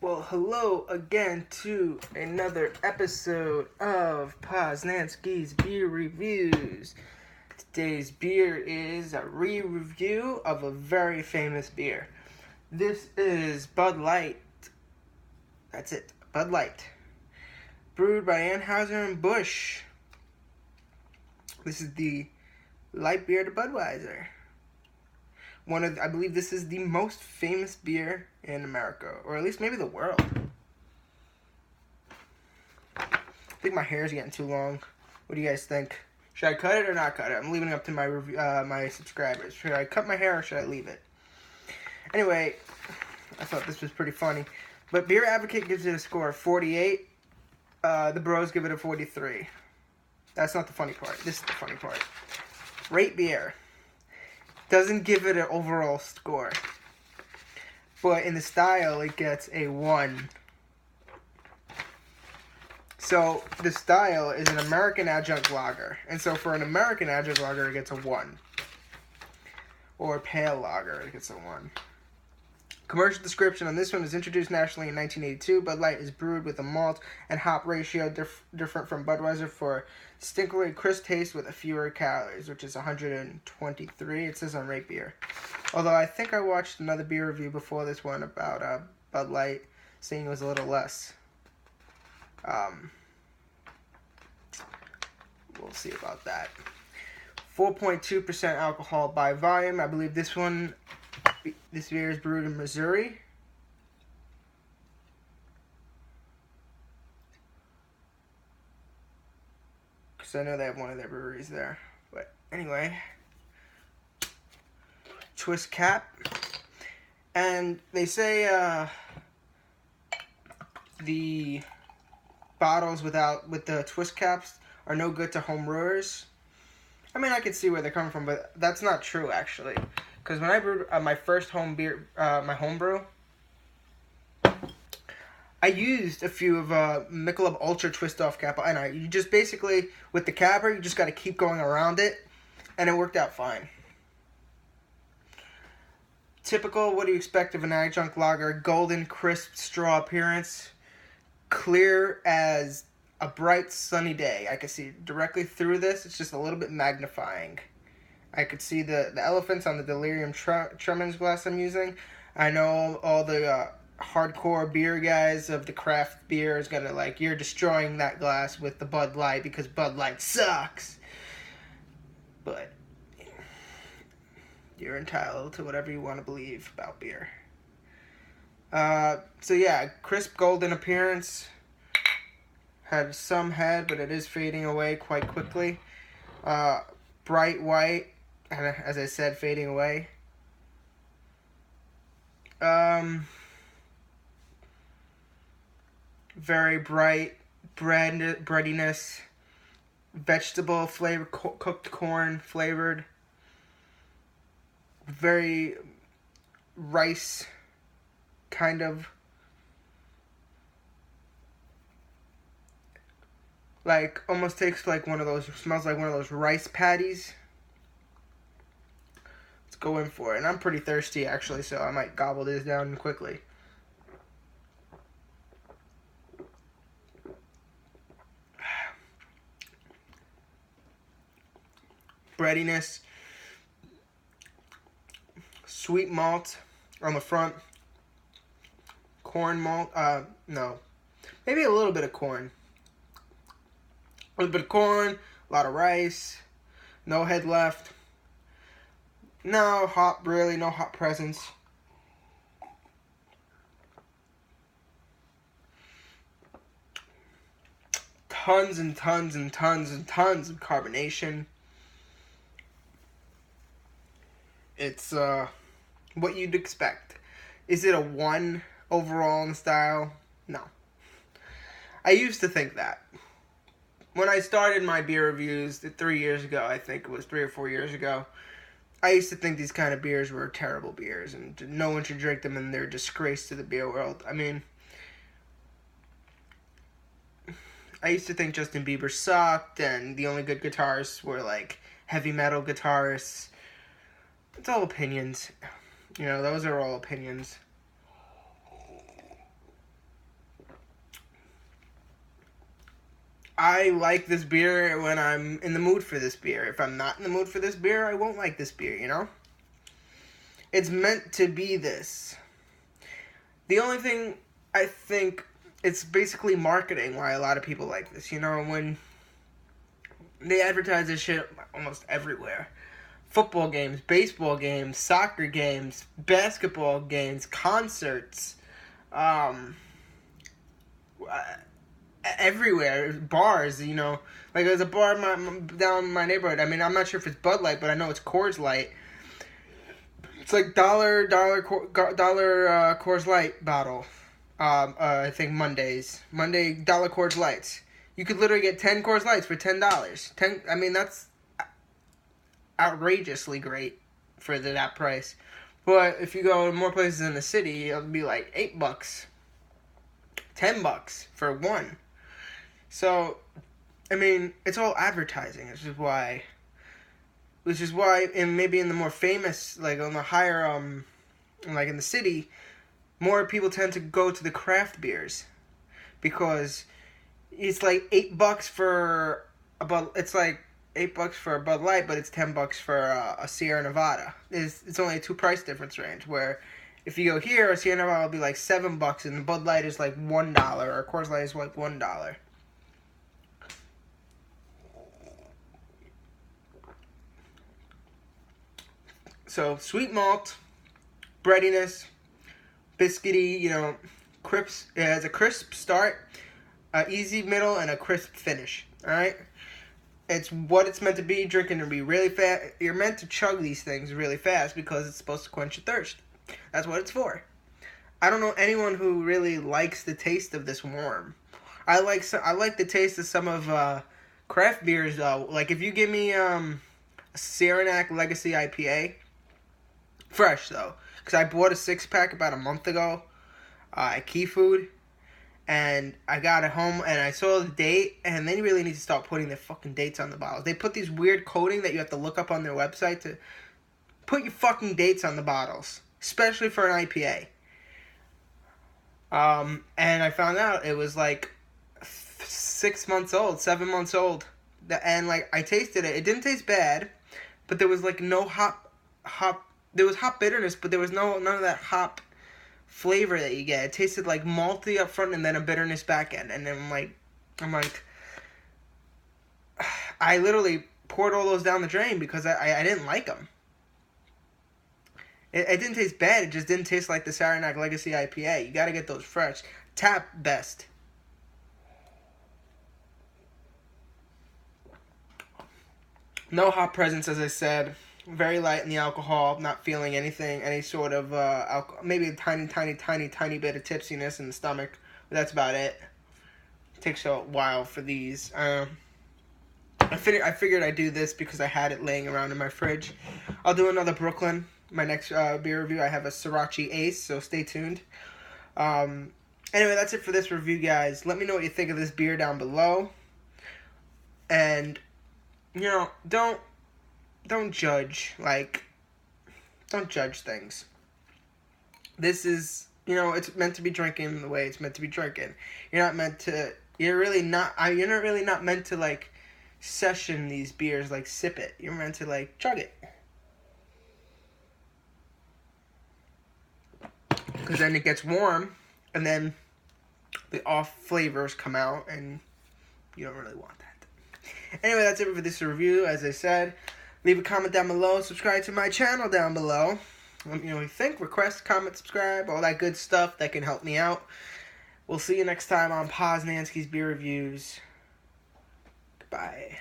Well, hello again to another episode of Poznansky's Beer Reviews. Today's beer is a re-review of a very famous beer. This is Bud Light. That's it, Bud Light. Brewed by Anheuser-Busch. This is the light beer to Budweiser. I believe this is the most famous beer in America, or at least maybe the world. I think my hair is getting too long. What do you guys think? Should I cut it or not cut it? I'm leaving it up to my subscribers. Should I cut my hair or should I leave it? Anyway, I thought this was pretty funny. But Beer Advocate gives it a score of 48. The Bros give it a 43. That's not the funny part. This is the funny part. Rate Beer doesn't give it an overall score, but in the style it gets a 1. So the style is an American adjunct lager, and so for an American adjunct lager it gets a 1, or a pale lager it gets a 1. Commercial description on this one is introduced nationally in 1982. Bud Light is brewed with a malt and hop ratio different from Budweiser for distinctly crisp taste with a fewer calories, which is 123. It says on Rate Beer. Although I think I watched another beer review before this one about Bud Light, saying it was a little less. We'll see about that. 4.2% alcohol by volume. I believe this beer is brewed in Missouri. Because I know they have one of their breweries there. But anyway. Twist cap. And they say the bottles with the twist caps are no good to home brewers. I mean, I can see where they're coming from, but that's not true, actually. Because when I brewed my first home beer, my home brew, I used a few of Michelob Ultra Twist Off cap, and you just basically, with the capper, you just got to keep going around it, and it worked out fine. Typical, what do you expect of an adjunct lager? Golden, crisp straw appearance, clear as a bright sunny day. I can see directly through this. It's just a little bit magnifying. I could see the elephants on the Delirium Tremens glass I'm using. I know all the hardcore beer guys of the craft beer is going to you're destroying that glass with the Bud Light because Bud Light sucks. But you're entitled to whatever you want to believe about beer. So yeah, crisp golden appearance. Had some head, but it is fading away quite quickly. Bright white. As I said, fading away. Very bright breadiness, vegetable flavor, cooked corn flavored. Very rice, kind of. Almost tastes like smells like one of those rice patties. Go in for it. And I'm pretty thirsty, actually, so I might gobble this down quickly. Breadiness. Sweet malt on the front. Corn malt. No. Maybe a little bit of corn. A little bit of corn. A lot of rice. No head left. No hop presence. Tons and tons and tons and tons of carbonation. It's what you'd expect. Is it a 1 overall in style? No. I used to think that. When I started my beer reviews 3 years ago, I think it was 3 or 4 years ago, I used to think these kind of beers were terrible beers and no one should drink them and they're a disgrace to the beer world. I mean, I used to think Justin Bieber sucked and the only good guitarists were heavy metal guitarists. It's all opinions. Those are all opinions. I like this beer when I'm in the mood for this beer. If I'm not in the mood for this beer, I won't like this beer, you know? It's meant to be this. The only thing I think, it's basically marketing why a lot of people like this. You know, when they advertise this shit almost everywhere. Football games, baseball games, soccer games, basketball games, concerts, everywhere, bars, you know. Like, there's a bar down in my neighborhood. I mean, I'm not sure if it's Bud Light, but I know it's Coors Light. It's like dollar Coors Light bottle. I think Monday dollar Coors Lights. You could literally get 10 Coors Lights for $10. I mean, that's outrageously great for that price. But if you go to more places in the city, it'll be like $8, $10 for one. So, I mean, it's all advertising. Which is why, and maybe in the more famous, like on the higher, like in the city, more people tend to go to the craft beers, because it's like $8 for it's like $8 for a Bud Light, but it's $10 for a Sierra Nevada. It's only a 2 price difference range. Where if you go here, a Sierra Nevada will be like $7, and the Bud Light is like $1, or Coors Light is like $1. So sweet malt, breadiness, biscuity, you know, crisp. It has a crisp start, a easy middle, and a crisp finish. All right, it's what it's meant to be. Drinking to be really fast. You're meant to chug these things really fast because it's supposed to quench your thirst. That's what it's for. I don't know anyone who really likes the taste of this warm. I like the taste of some of craft beers though. Like if you give me a Saranac Legacy IPA. Fresh, though. Because I bought a 6-pack about a month ago at Key Food. And I got it home and I saw the date. And they really need to start putting their fucking dates on the bottles. They put these weird coding that you have to look up on their website to put your fucking dates on the bottles. Especially for an IPA. And I found out it was like 6 months old, 7 months old. And like I tasted it. It didn't taste bad. But there was like no hop. There was hop bitterness, but there was none of that hop flavor that you get. It tasted like malty up front and then a bitterness back end. And then I'm like, I literally poured all those down the drain because I didn't like them. It didn't taste bad. It just didn't taste like the Saranac Legacy IPA. You got to get those fresh. Tap best. No hop presence, as I said. Very light in the alcohol, not feeling anything, any sort of alcohol, maybe a tiny bit of tipsiness in the stomach, but that's about it. It takes a while for these. I figured I'd do this because I had it laying around in my fridge. I'll do another Brooklyn, my next beer review. I have a Sriracha Ace, so stay tuned. Anyway, that's it for this review, guys. Let me know what you think of this beer down below. And, you know, don't judge, don't judge things. This is, you know, it's meant to be drinking the way it's meant to be drinking. You're not really not meant to, like, session these beers, like, sip it. You're meant to, like, chug it. Because then it gets warm, and then the off flavors come out, and you don't really want that. Anyway, that's it for this review, as I said. Leave a comment down below. Subscribe to my channel down below. Let me know what you think. Request, comment, subscribe. All that good stuff that can help me out. We'll see you next time on Poznansky's Beer Reviews. Goodbye.